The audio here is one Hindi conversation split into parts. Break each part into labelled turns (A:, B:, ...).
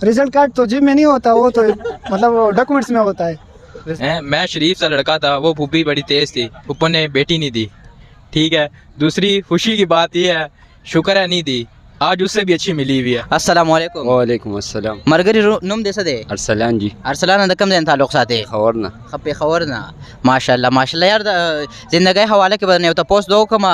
A: रिजल्ट कार्ड तो जिम में नहीं होता, वो तो मतलब डॉक्यूमेंट्स में होता है।
B: मैं शरीफ सा लड़का था, वो फूफी बड़ी तेज थी, ऊपर ने बेटी नहीं दी। ठीक है, दूसरी खुशी की बात यह है, शुक्र है नहीं दी, आज उससे भी अच्छी मिली हुई है।
C: अस्सलाम वालेकुम।
D: वालेकुम अस्सलाम।
C: मरगरी नोम दे सदे
D: अरसलान जी।
C: अरसलान द कम दिन ताल्लुक साथे
D: खबरना
C: खपे खबरना माशाल्लाह माशाल्लाह यार जिंदगी हवाले के बने तो पोस्ट दो कमा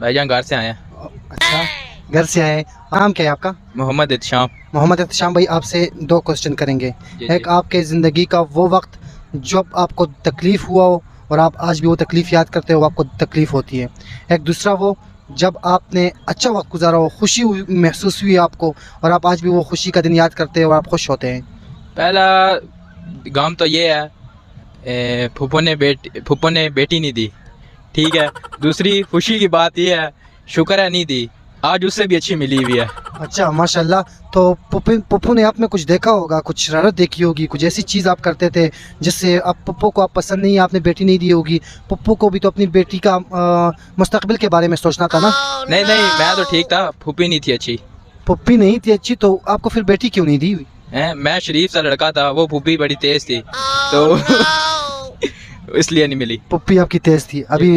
B: भाईजान घर से आए हैं।
A: अच्छा, घर से आए। नाम क्या है आपका?
B: मोहम्मद इत्शाम।
A: मोहम्मद इत्शाम भाई, आपसे 2 क्वेश्चन करेंगे। एक, आपके ज़िंदगी का वो वक्त जब आपको तकलीफ़ हुआ हो और आप आज भी वो तकलीफ़ याद करते हो, आपको तकलीफ़ होती है। एक दूसरा, वो जब आपने अच्छा वक्त गुजारा हो, खुशी महसूस हुई आपको और आप आज भी वो खुशी का दिन याद करते हो और आप खुश होते हैं।
B: पहला गम तो ये है फूफो ने बेटी नहीं दी। ठीक है, दूसरी खुशी की बात ये है, शुक्र है नहीं दी, आज उससे भी अच्छी मिली हुई है।
A: अच्छा माशाल्लाह। तो पप्पू ने आप में कुछ देखा होगा, कुछ शरारत देखी होगी, कुछ ऐसी चीज़ आप करते थे जिससे अब पप्पू को आप पसंद नहीं, आपने बेटी नहीं दी होगी। पप्पू को भी तो अपनी बेटी का मुस्तकबिल के बारे में सोचना था ना?
B: नहीं मैं तो ठीक था, फूफी नहीं थी अच्छी।
A: पप्पी नहीं थी अच्छी, तो आपको फिर बेटी क्यों नहीं दी हुई?
B: मैं शरीफ सा लड़का था, वो फूफी बड़ी तेज थी तो इसलिए नहीं मिली।
A: पप्पी आपकी तेज थी, अभी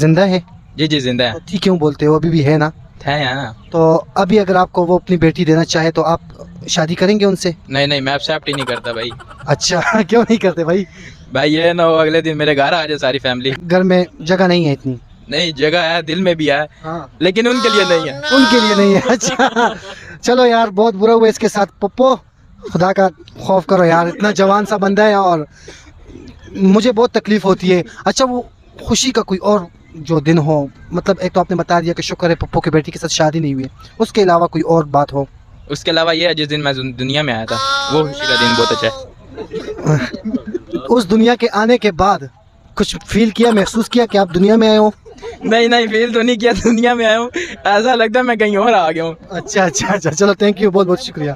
A: जिंदा है?
B: जी जिंदा है।
A: थी क्यों बोलते हो, अभी भी है ना?
B: है ना।
A: तो अभी अगर आपको वो अपनी बेटी देना चाहे तो आप शादी करेंगे उनसे?
B: नहीं मैं एक्सेप्ट ही नहीं करता भाई।
A: अच्छा क्यों नहीं करते भाई?
B: भाई ये ना हो अगले दिन मेरे घर आ जाए सारी फैमिली।
A: घर में जगह नहीं है इतनी?
B: नहीं, जगह है, दिल में भी है। हाँ। लेकिन उनके लिए नहीं है।
A: उनके लिए नहीं है। अच्छा चलो यार, बहुत बुरा हुआ इसके साथ। पप्पो खुदा का खौफ करो यार, इतना जवान सा बंदा है और मुझे बहुत तकलीफ़ होती है। अच्छा, वो खुशी का कोई और जो दिन हो, मतलब एक तो आपने बता दिया कि शुक्र है पप्पो की बेटी के साथ शादी नहीं हुई है, उसके अलावा कोई और बात हो?
B: उसके अलावा ये है, जिस दिन मैं दुनिया में आया था वो खुशी का दिन बहुत अच्छा है।
A: उस दुनिया के आने के बाद कुछ फील किया, महसूस किया कि आप दुनिया में आए हो?
B: नहीं फील तो नहीं किया, दुनिया में आया हूँ, ऐसा लगता है मैं कहीं और आ गया हूँ।
A: अच्छा चलो, थैंक यू, बहुत बहुत शुक्रिया।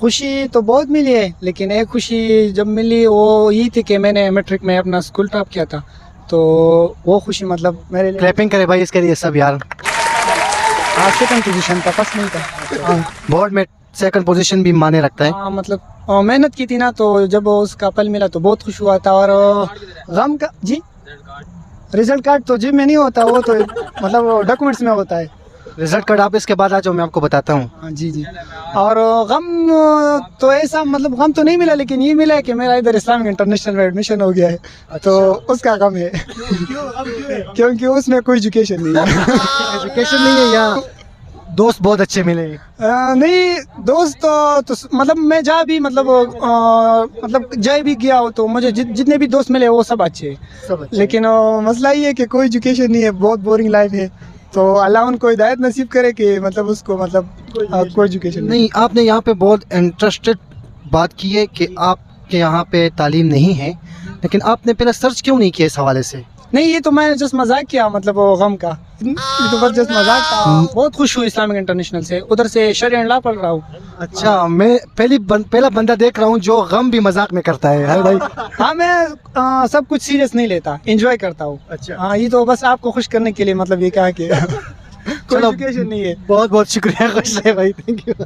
A: खुशी तो बहुत मिली है, लेकिन एक खुशी जब मिली वो यही थी कि मैंने मैट्रिक में अपना स्कूल टॉप किया था, तो वो खुशी मतलब मेरे लिए। क्लैपिंग करे भाई इसके लिए सब यार। आज सेकंड पोजीशन था, फर्स्ट नहीं था। बोर्ड में सेकंड पोजीशन भी माने रखता है। हाँ मतलब मेहनत की थी ना, तो जब उसका पल मिला तो बहुत खुश हुआ था। और गम का जी रिजल्ट कार्ड तो जिम में नहीं होता, वो तो मतलब डॉक्यूमेंट्स में होता है।
E: रिजल्ट कार्ड आप इसके बाद आ जाओ, मैं आपको बताता हूँ।
A: हाँ जी जी। और गम तो ऐसा मतलब गम तो नहीं मिला, लेकिन ये मिला है कि मेरा इधर इस्लामिक इंटरनेशनल में एडमिशन हो गया है, तो उसका गम है। क्योंकि उसमें कोई एजुकेशन नहीं है।
E: एजुकेशन नहीं है या दोस्त बहुत अच्छे मिले?
A: नहीं दोस्त तो मतलब मैं जहाँ भी मतलब जहाँ भी गया हो तो मुझे जितने भी दोस्त मिले वो सब अच्छे हैं। लेकिन मसला ये है कि कोई एजुकेशन नहीं है, बहुत बोरिंग लाइफ है। तो अल्लाह उनको हिदायत नसीब करे कि मतलब उसको मतलब कोई एजुकेशन
E: नहीं, आपने यहाँ पे बहुत इंटरेस्टेड बात की है कि आपके यहाँ पे तालीम नहीं है, लेकिन आपने पहले सर्च क्यों नहीं किया इस हवाले से?
A: नहीं, ये तो मैंने जस्ट मजाक किया, मतलब वो गम का, ये तो बस जस्ट मजाक था। बहुत खुश हूँ इस्लामिक इंटरनेशनल से, उधर से शरिया लॉ पढ़ रहा हूँ।
E: अच्छा, मैं पहला बंदा देख रहा हूँ जो गम भी मजाक में करता है भाई।
A: हाँ, मैं सब कुछ सीरियस नहीं लेता, एंजॉय करता हूँ।
E: अच्छा।
A: हाँ, ये तो बस आपको खुश करने के लिए मतलब ये कहा कि कोई एजुकेशन नहीं है।
E: बहुत बहुत शुक्रिया, खुश रहे भाई, थैंक यू।